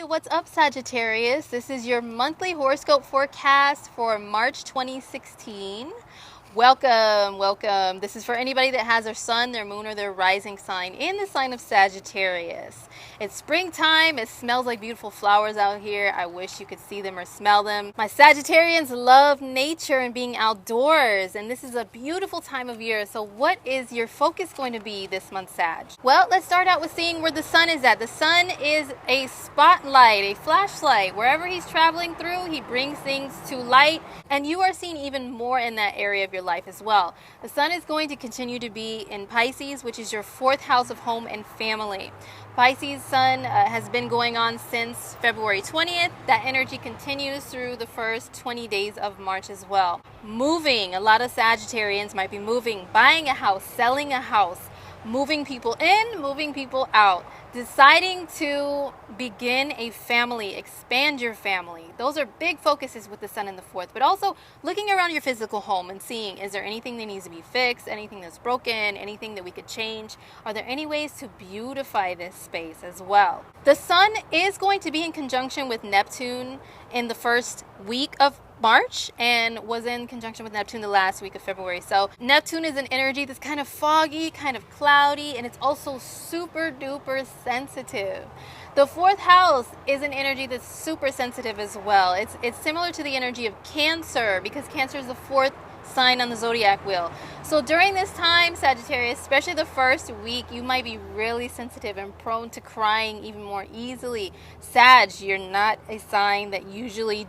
what's up, Sagittarius? This is your monthly horoscope forecast for March 2016. Welcome. This is for anybody that has their sun, their moon, or their rising sign in the sign of Sagittarius. It's springtime. It smells like beautiful flowers out here. I wish you could see them or smell them. My Sagittarians love nature and being outdoors, and this is a beautiful time of year. So what is your focus going to be this month, Sag? Well, let's start out with seeing where the sun is at. The sun is a spotlight, a flashlight. Wherever he's traveling through, he brings things to light, and you are seen even more in that area of your life as well. The sun is going to continue to be in Pisces, which is your fourth house of home and family. Pisces sun has been going on since February 20th. That energy continues through the first 20 days of March as well. Moving, a lot of Sagittarians might be moving, buying a house, selling a house, moving people in, moving people out, deciding to begin a family, expand your family. Those are big focuses with the sun in the fourth, but also looking around your physical home and seeing, is there anything that needs to be fixed, anything that's broken, anything that we could change? Are there any ways to beautify this space as well? The sun is going to be in conjunction with Neptune in the first week of March and was in conjunction with Neptune the last week of February. So Neptune is an energy that's kind of foggy, kind of cloudy, and it's also super duper sensitive. The fourth house is an energy that's super sensitive as well. It's similar to the energy of Cancer, because Cancer is the fourth sign on the zodiac wheel. So during this time, Sagittarius, especially the first week, you might be really sensitive and prone to crying even more easily. Sag, you're not a sign that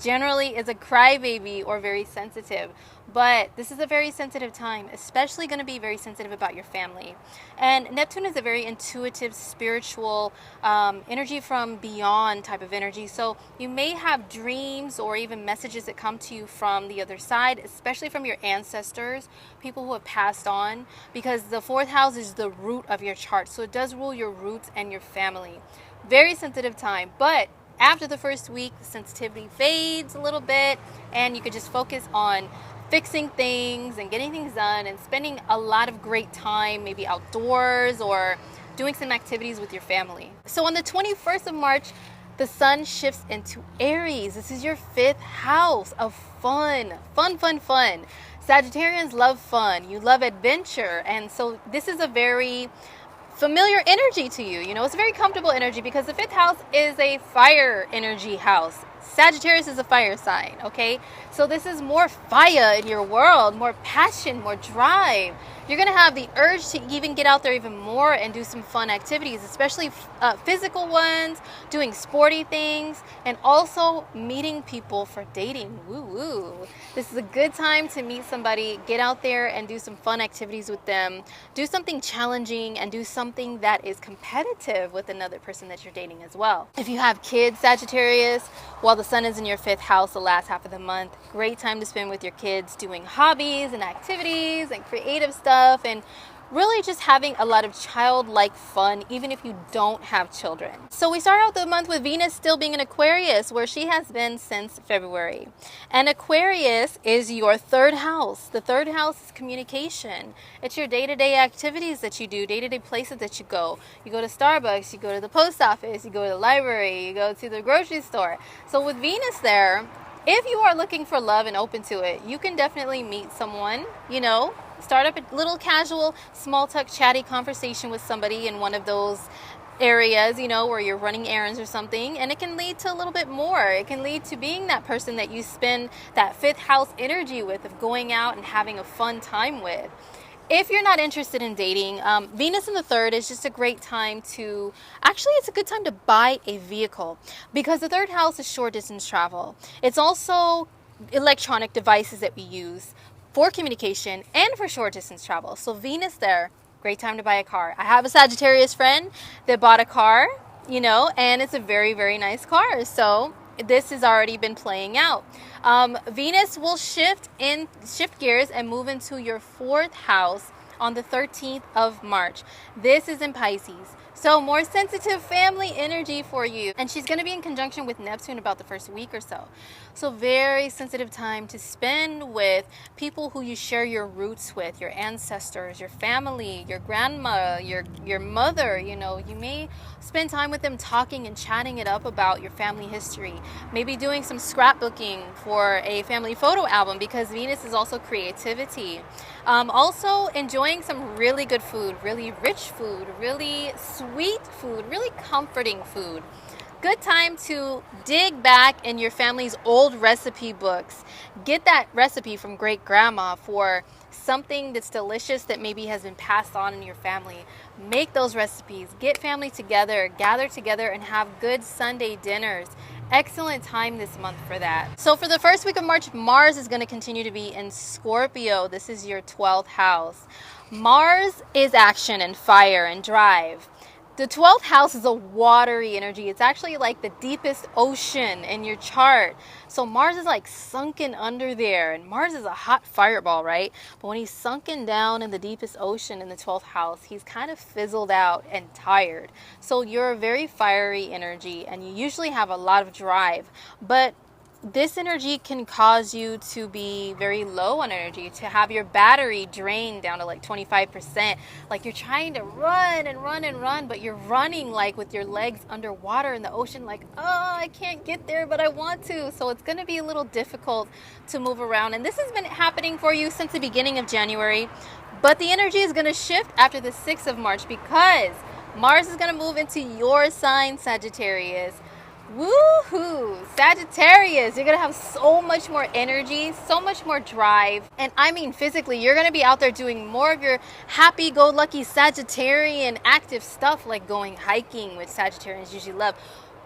generally is a crybaby or very sensitive, but this is a very sensitive time, especially going to be very sensitive about your family. And Neptune is a very intuitive, spiritual energy from beyond type of energy. So you may have dreams or even messages that come to you from the other side, especially from your ancestors, people who have passed on, because the fourth house is the root of your chart. So it does rule your roots and your family. Very sensitive time, but after the first week, the sensitivity fades a little bit, and you could just focus on fixing things and getting things done and spending a lot of great time, maybe outdoors or doing some activities with your family. So on the 21st of March, the sun shifts into Aries. This is your fifth house of fun. Sagittarians love fun. You love adventure. And so this is a very familiar energy to you. You know, it's a very comfortable energy because the fifth house is a fire energy house. Sagittarius is a fire sign, okay? So this is more fire in your world, more passion, more drive. You're going to have the urge to even get out there even more and do some fun activities, especially physical ones, doing sporty things, and also meeting people for dating. Woo-woo. This is a good time to meet somebody, get out there and do some fun activities with them, do something challenging, and do something that is competitive with another person that you're dating as well. If you have kids, Sagittarius, while the sun is in your fifth house the last half of the month, great time to spend with your kids doing hobbies and activities and creative stuff, and really just having a lot of childlike fun, even if you don't have children. So we start out the month with Venus still being in Aquarius, where she has been since February. And Aquarius is your third house. The third house is communication. It's your day-to-day activities that you do, day-to-day places that you go. You go to Starbucks, you go to the post office, you go to the library, you go to the grocery store. So with Venus there, if you are looking for love and open to it, you can definitely meet someone, you know, start up a little casual, small talk, chatty conversation with somebody in one of those areas, you know, where you're running errands or something, and it can lead to a little bit more. It can lead to being that person that you spend that fifth house energy with, of going out and having a fun time with. If you're not interested in dating, Venus in the third is just a great time to, actually it's a good time to buy a vehicle, because the third house is short distance travel. It's also electronic devices that we use for communication and for short distance travel. So Venus there, great time to buy a car. I have a Sagittarius friend that bought a car, you know, and it's a very, very nice car. So this has already been playing out. Venus will shift gears and move into your fourth house on the 13th of March. This is in Pisces. So more sensitive family energy for you. And she's going to be in conjunction with Neptune about the first week or so. So very sensitive time to spend with people who you share your roots with, your ancestors, your family, your grandma, your mother. You know, you may spend time with them talking and chatting it up about your family history. Maybe doing some scrapbooking for a family photo album, because Venus is also creativity. Also enjoying some really good food, really rich food, really sweet food, really comforting food. Good time to dig back in your family's old recipe books. Get that recipe from great grandma for something that's delicious that maybe has been passed on in your family. Make those recipes. Get family together, gather together, and have good Sunday dinners. Excellent time this month for that. So for the first week of March, Mars is going to continue to be in Scorpio. This is your 12th house. Mars is action and fire and drive. The 12th house is a watery energy. It's actually like the deepest ocean in your chart. So Mars is like sunken under there. And Mars is a hot fireball, right? But when he's sunken down in the deepest ocean in the 12th house, he's kind of fizzled out and tired. So you're a very fiery energy and you usually have a lot of drive. But this energy can cause you to be very low on energy, to have your battery drained down to like 25%. Like you're trying to run and run and run, but you're running like with your legs underwater in the ocean, like, oh, I can't get there, but I want to. So it's going to be a little difficult to move around. And this has been happening for you since the beginning of January. But the energy is going to shift after the 6th of March because Mars is going to move into your sign, Sagittarius. Woohoo! Sagittarius, you're going to have so much more energy, so much more drive. And I mean physically, you're going to be out there doing more of your happy-go-lucky Sagittarian active stuff like going hiking, which Sagittarians usually love.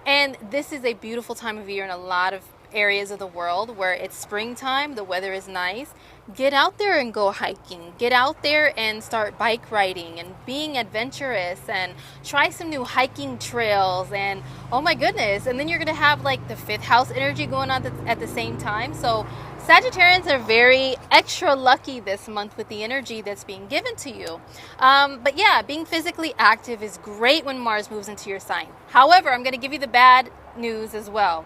And this is a beautiful time of year in a lot of areas of the world where it's springtime, the weather is nice. Get out there and go hiking. Get out there and start bike riding and being adventurous and try some new hiking trails. And oh my goodness, and then you're going to have like the 5th house energy going on at the same time. So Sagittarians are very extra lucky this month with the energy that's being given to you. But yeah, being physically active is great when Mars moves into your sign. However, I'm going to give you the bad news as well.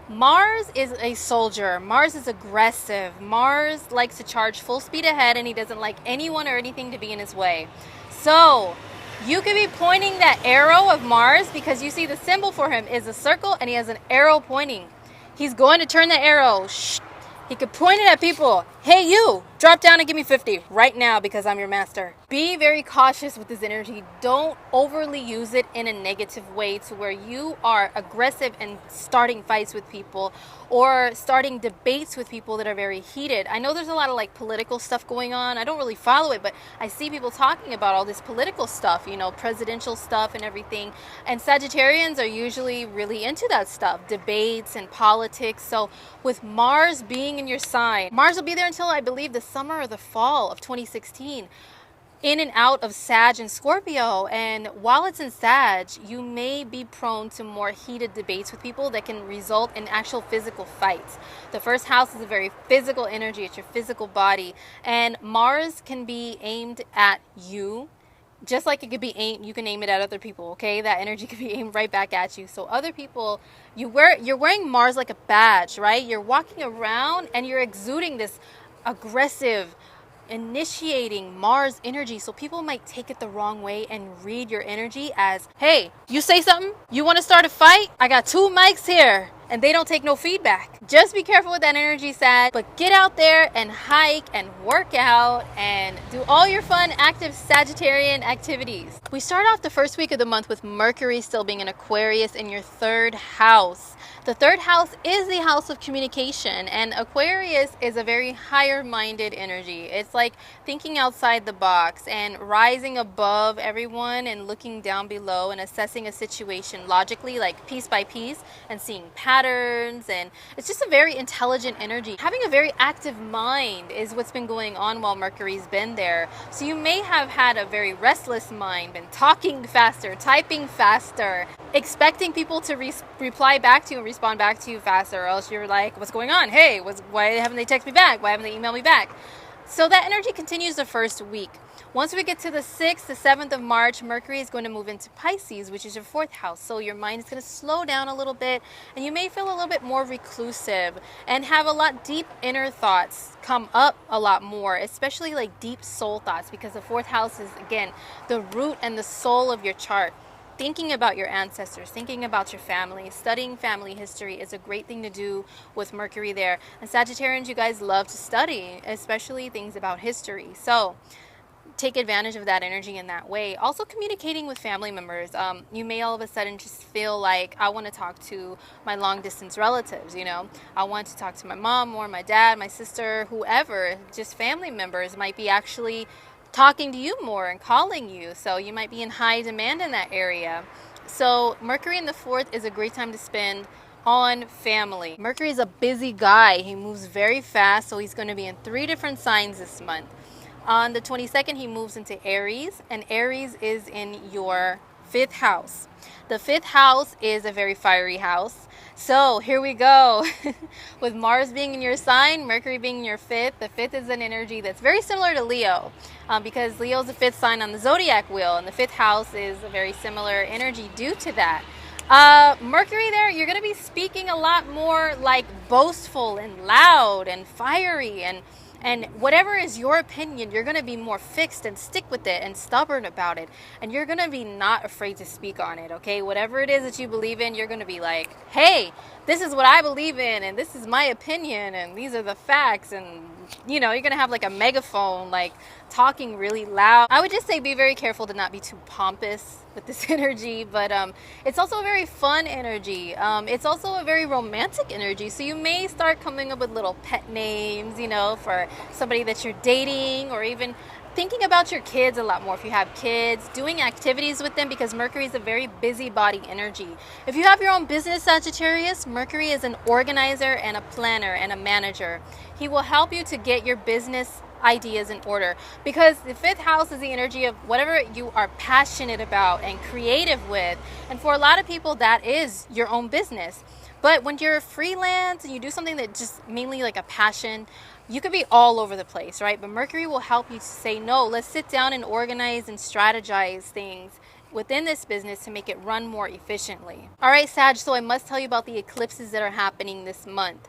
Mars is a soldier. Mars is aggressive. Mars likes to charge full speed ahead, and he doesn't like anyone or anything to be in his way. So you could be pointing that arrow of Mars because you see the symbol for him is a circle and he has an arrow pointing. He's going to turn the arrow. Shh. He could point it at people. Hey, you, drop down and give me 50 right now because I'm your master. Be very cautious with this energy. Don't overly use it in a negative way to where you are aggressive and starting fights with people or starting debates with people that are very heated. I know there's a lot of like political stuff going on. I don't really follow it, but I see people talking about all this political stuff, you know, presidential stuff and everything. And Sagittarians are usually really into that stuff, debates and politics. So with Mars being in your sign, Mars will be there until I believe the summer or the fall of 2016, in and out of Sag and Scorpio. And while it's in Sag, you may be prone to more heated debates with people that can result in actual physical fights. The 1st house is a very physical energy. It's your physical body. And Mars can be aimed at you, just like it could be aimed, you can aim it at other people, okay? That energy could be aimed right back at you. So other people, you're wearing Mars like a badge, right? You're walking around and you're exuding this aggressive, initiating Mars energy. So people might take it the wrong way and read your energy as, hey, you say something? You want to start a fight? I got 2 mics here. And they don't take no feedback. Just be careful with that energy, Sag. But get out there and hike and work out and do all your fun, active Sagittarian activities. We start off the first week of the month with Mercury still being in Aquarius in your 3rd house. The 3rd house is the house of communication, and Aquarius is a very higher-minded energy. It's like thinking outside the box and rising above everyone and looking down below and assessing a situation logically, like piece by piece, and seeing patterns. And it's just a very intelligent energy. Having a very active mind is what's been going on while Mercury's been there. So you may have had a very restless mind, been talking faster, typing faster, expecting people to reply back to you and respond back to you faster, or else you're like, what's going on? Hey, why haven't they texted me back? Why haven't they emailed me back? So that energy continues the first week. Once we get to the 6th to 7th of March, Mercury is going to move into Pisces, which is your 4th house. So your mind is going to slow down a little bit, and you may feel a little bit more reclusive and have a lot deep inner thoughts come up a lot more, especially like deep soul thoughts, because the 4th house is, again, the root and the soul of your chart. Thinking about your ancestors, thinking about your family, studying family history is a great thing to do with Mercury there. And Sagittarians, you guys love to study, especially things about history. So take advantage of that energy in that way. Also communicating with family members. You may all of a sudden just feel like, I want to talk to my long distance relatives, you know. I want to talk to my mom or my dad, my sister, whoever. Just family members might be actually talking to you more and calling you. So you might be in high demand in that area. So Mercury in the 4th is a great time to spend on family. Mercury is a busy guy. He moves very fast. So he's going to be in 3 different signs this month. On the 22nd, he moves into Aries, and Aries is in your 5th house. The 5th house is a very fiery house. So here we go. With Mars being in your sign, Mercury being in your 5th, the 5th is an energy that's very similar to Leo, because Leo is the 5th sign on the zodiac wheel, and the 5th house is a very similar energy due to that. Mercury there, you're going to be speaking a lot more like boastful and loud and fiery, and whatever is your opinion, you're going to be more fixed and stick with it and stubborn about it. And you're going to be not afraid to speak on it, okay? Whatever it is that you believe in, you're going to be like, hey, this is what I believe in, and this is my opinion, and these are the facts. And, you know, you're going to have like a megaphone, like talking really loud. I would just say be very careful to not be too pompous with this energy, but it's also a very fun energy. It's also a very romantic energy, so you may start coming up with little pet names, you know, for somebody that you're dating, or even thinking about your kids a lot more if you have kids, doing activities with them, because Mercury is a very busybody energy. If you have your own business, Sagittarius, Mercury is an organizer and a planner and a manager. He will help you to get your business ideas in order, because the 5th house is the energy of whatever you are passionate about and creative with. And for a lot of people, that is your own business. But when you're freelance and you do something that just mainly like a passion, you could be all over the place, right? But Mercury will help you to say, no, let's sit down and organize and strategize things within this business to make it run more efficiently. All right, Sag, so I must tell you about the eclipses that are happening this month.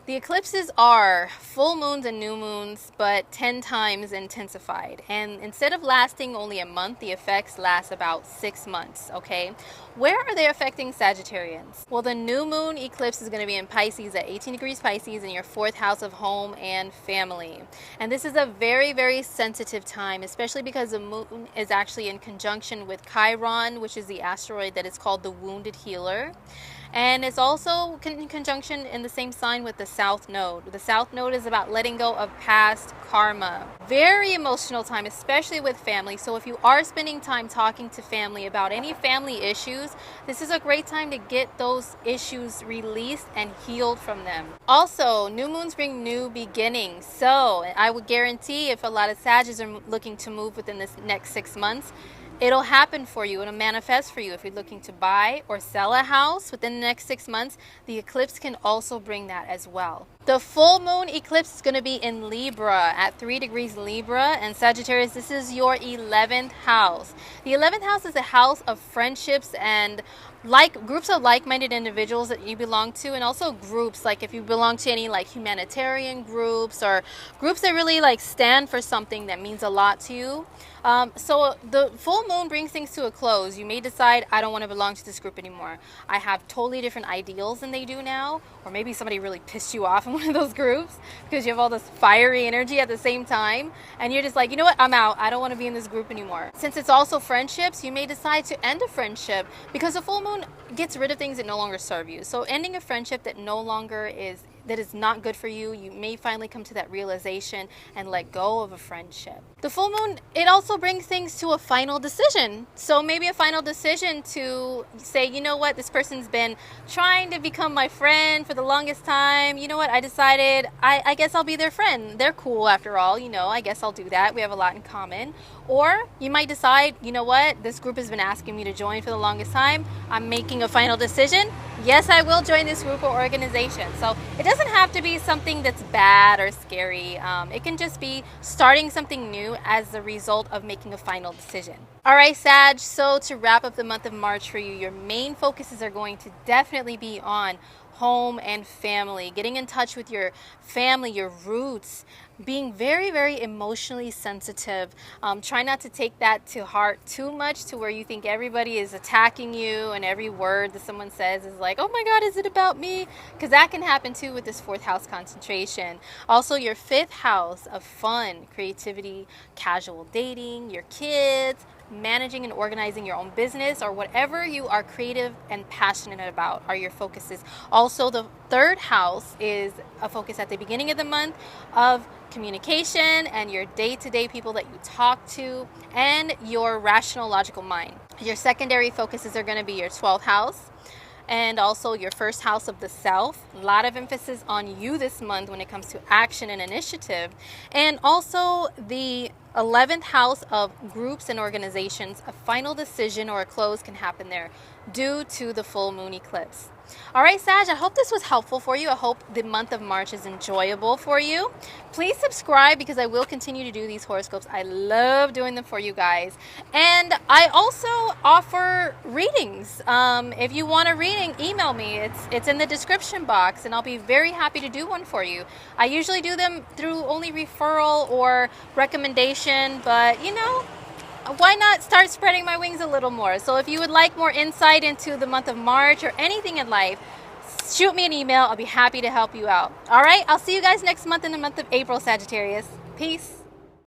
The eclipses are full moons and new moons, but 10 times intensified. And instead of lasting only a month, the effects last about 6 months, okay? Where are they affecting Sagittarians? Well, the new moon eclipse is going to be in Pisces at 18 degrees Pisces in your 4th house of home and family. And this is a very, very sensitive time, especially because the moon is actually in conjunction with Chiron, which is the asteroid that is called the Wounded Healer. And it's also in conjunction in the same sign with the South Node. The South Node is about letting go of past karma. Very emotional time, especially with family. So if you are spending time talking to family about any family issues, this is a great time to get those issues released and healed from them. Also, new moons bring new beginnings. So I would guarantee if a lot of Sagittarians are looking to move within this next 6 months, it'll happen for you. It'll manifest for you. If you're looking to buy or sell a house within the next 6 months, the eclipse can also bring that as well. The full moon eclipse is going to be in Libra at 3 degrees Libra. And Sagittarius, this is your 11th house. The 11th house is a house of friendships and groups of like-minded individuals that you belong to, and also groups like if you belong to any like humanitarian groups or groups that really like stand for something that means a lot to you. So the full moon brings things to a close. You may decide, I don't want to belong to this group anymore. I have totally different ideals than they do now. Or maybe somebody really pissed you off in one of those groups because you have all this fiery energy at the same time. And you're just like, you know what, I'm out. I don't want to be in this group anymore. Since it's also friendships, you may decide to end a friendship because the full moon gets rid of things that no longer serve you. So ending a friendship that is not good for you, you may finally come to that realization and let go of a friendship. The full moon, it also brings things to a final decision. So maybe a final decision to say, you know what, this person's been trying to become my friend for the longest time. You know what, I decided, I guess I'll be their friend. They're cool after all, you know, I guess I'll do that. We have a lot in common. Or you might decide, you know what, this group has been asking me to join for the longest time. I'm making a final decision. Yes, I will join this group or organization. So it doesn't doesn't have to be something that's bad or scary. It can just be starting something new as a result of making a final decision. All right, Sag, so to wrap up the month of March for you, your main focuses are going to definitely be on home and family, getting in touch with your family, your roots, being very, very emotionally sensitive. Try not to take that to heart too much to where you think everybody is attacking you and every word that someone says is like, oh my God, is it about me? Because that can happen too with this 4th house concentration. Also, your 5th house of fun, creativity, casual dating, your kids, managing and organizing your own business, or whatever you are creative and passionate about are your focuses. Also, the 3rd house is a focus at the beginning of the month of communication and your day-to-day people that you talk to and your rational, logical mind. Your secondary focuses are going to be your 12th house and also your 1st house of the self. A lot of emphasis on you this month when it comes to action and initiative. And also the 11th house of groups and organizations. A final decision or a close can happen there due to the full moon eclipse. All right, Sag, I hope this was helpful for you. I hope the month of March is enjoyable for you. Please subscribe because I will continue to do these horoscopes. I love doing them for you guys. And I also offer readings. If you want a reading, email me. It's in the description box and I'll be very happy to do one for you. I usually do them through only referral or recommendation, but you know, why not start spreading my wings a little more? So if you would like more insight into the month of March or anything in life, shoot me an email. I'll be happy to help you out. All right, I'll see you guys next month in the month of April, Sagittarius. Peace.